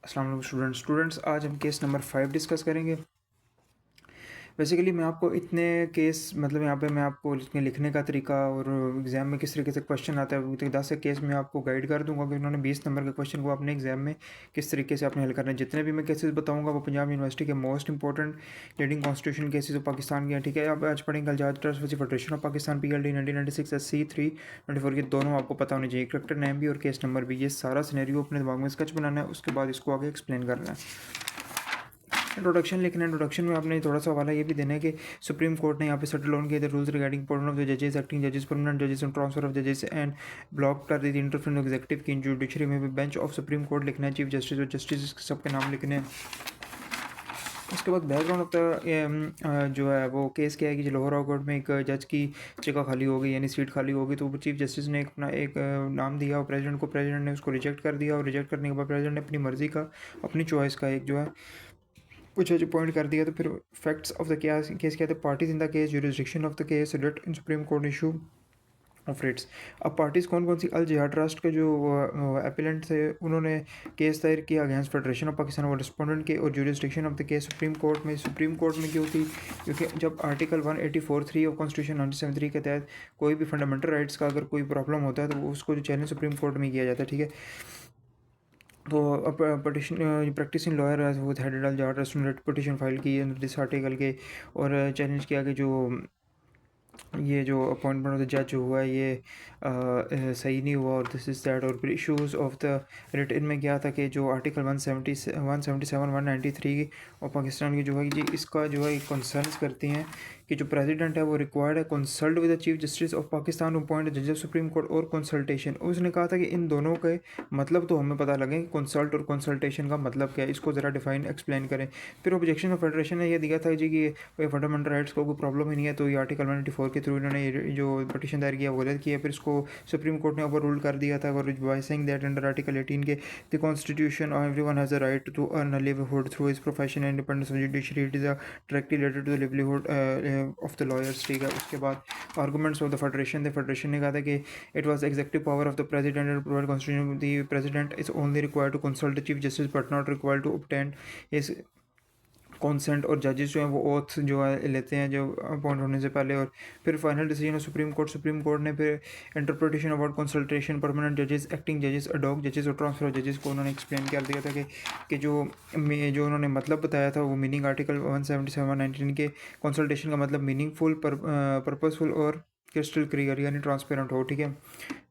अस्सलाम वालेकुम स्टूडेंट्स आज हम केस नंबर 5 डिस्कस करेंगे। बेसिकली मैं आपको इतने केस मतलब यहाँ पे मैं आपको इसमें लिखने का तरीका और एग्ज़ाम में किस तरीके से क्वेश्चन आता है वो 10 से केस में आपको गाइड कर दूंगा कि उन्होंने 20 नंबर के क्वेश्चन को अपने एग्जाम में किस तरीके से आपने हल करना है। जितने भी मैं केसेस बताऊंगा वो पंजाब यूनिवर्सिटी के most important leading constitution cases of Pakistan के हैं। ठीक है, अब आज पढ़ेंगे अल्जाद trust federation of Pakistan PLD 1996 SC3 24 के दोनों आपको पता होने चाहिए, करेक्टर नेम भी और केस नंबर भी। ये सारा सिनेरियो अपने दिमाग में स्केच बनाना है, उसके बाद इसको आगे एक्सप्लेन करना है। इंट्रोडक्शन लिखना है। इंट्रोडक्शन में आपने थोड़ा सा हवाला ये भी देना है कि सुप्रीम कोर्ट ने यहाँ पे सेटल ऑन किए the rules regarding appointment of the जजेस, एक्टिंग जजेस, परमानेंट जजेस एंड ट्रांसफर ऑफ जजेस एंड ब्लॉक कर दी इंटरफेरेंस ऑफ एग्जीक्यूटिव की जुडिशरी में भी बेंच ऑफ सुप्रीम कोर्ट लिखना है, चीफ जस्टिस और जस्टिस सबके नाम लिखने हैं। उसके बाद बैकग्राउंड ऑफ द जो है वो केस क्या है कि जो लाहौर हाई कोर्ट में एक जज की जगह खाली हो गई, यानी सीट खाली हो गई, तो चीफ जस्टिस ने अपना एक नाम दिया और प्रेसिडेंट को, प्रेसिडेंट ने उसको रिजेक्ट कर दिया और रिजेक्ट करने के बाद प्रेसिडेंट ने अपनी मर्ज़ी का, अपनी चॉइस का एक जो है कुछ जो पॉइंट कर दिया। तो फिर फैक्ट्स ऑफ द केस क्या थे, parties in the case, jurisdiction of the case, writ in Supreme Court, issue of writs. अब पार्टीज़ कौन कौन सी, अल जिहाद ट्रस्ट के जो एपिलेंट थे उन्होंने केस दायर किया अगेंस्ट फेडरेशन ऑफ पाकिस्तान और रिस्पोंडेंट के, और jurisdiction of the case supreme court में। सुप्रीम कोर्ट में क्यों थी, क्योंकि जब आर्टिकल 184(3) ऑफ कॉन्स्टिट्यूशन 1973 के तहत कोई भी फंडामेंटल राइट्स का अगर कोई प्रॉब्लम होता है तो उसको जो चैलेंज सुप्रीम कोर्ट में किया जाता है। ठीक है, तो पटिशन प्रैक्टिसिंग लॉयर वो हेडेड अल जिहाद ट्रस्ट ने पिटिशन फाइल की दिस आर्टिकल के, और चैलेंज किया कि ये जो अपॉइंटमेंट ऑफ द जज हुआ है ये सही नहीं हुआ, और दिस इज़ दैट। और फिर इशूज़ ऑफ द रिट इनमें क्या था कि जो आर्टिकल 177 193 और पाकिस्तान की जो है जी इसका जो है कंसर्न्स करती हैं कि जो प्रेसिडेंट है वो रिक्वायर्ड है consult with the Chief Justice of Pakistan appoint जज ऑफ सुप्रीम कोर्ट और कंसल्टेशन। उसने कहा था कि इन दोनों के मतलब तो हमें पता लगे कि कंसल्ट और कंसल्टेशन का मतलब क्या है, इसको ज़रा डिफाइन एक्सप्लेन करें। फिर ऑब्जेक्शन ऑफ फेडरेशन ने यह दिया था जी कि फंडामेंटल राइट्स को कोई प्रॉब्लम ही नहीं है, तो ये आर्टिकल 194 के थ्रू इन्होंने जो पटिशन दायर किया वो गलत किया। फिर इसको सुप्रीम कोर्ट ने ओवर रूल कर दिया था और by saying that under article 18 के द कॉन्स्टिट्यूशन और everyone has a right to earn a livelihood through his profession and independence of judiciary, it is a directly related to the livelihood of the lawyers. ठीक है, उसके बाद arguments of the federation ने कहा था कि it was executive power of the president and provide constitution the president is only required to consult the Chief Justice but not required to obtain his consent, और जजेस जो हैं वो oath जो है लेते हैं जो अपॉइंट होने से पहले। और फिर final decision of Supreme Court ने फिर इंटरप्रिटेशन अबाउट कंसल्टेशन, परमानेंट जजेस, एक्टिंग जजेस, अडॉक जजेस और ट्रांसफर ऑफ जजेस को उन्होंने एक्सप्लेन कर दिया था कि जो उन्होंने मतलब बताया था वो मीनिंग आर्टिकल 177 के कंसल्टेशन का मतलब मीनिंगफुल, पर्पसफुल और क्रिस्टल क्लियर यानी ट्रांसपेरेंट हो। ठीक है,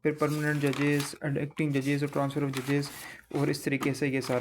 फिर परमानेंट जजेस एंड एक्टिंग जजेस और ट्रांसफर ऑफ जजेस, और इस तरीके से ये सारा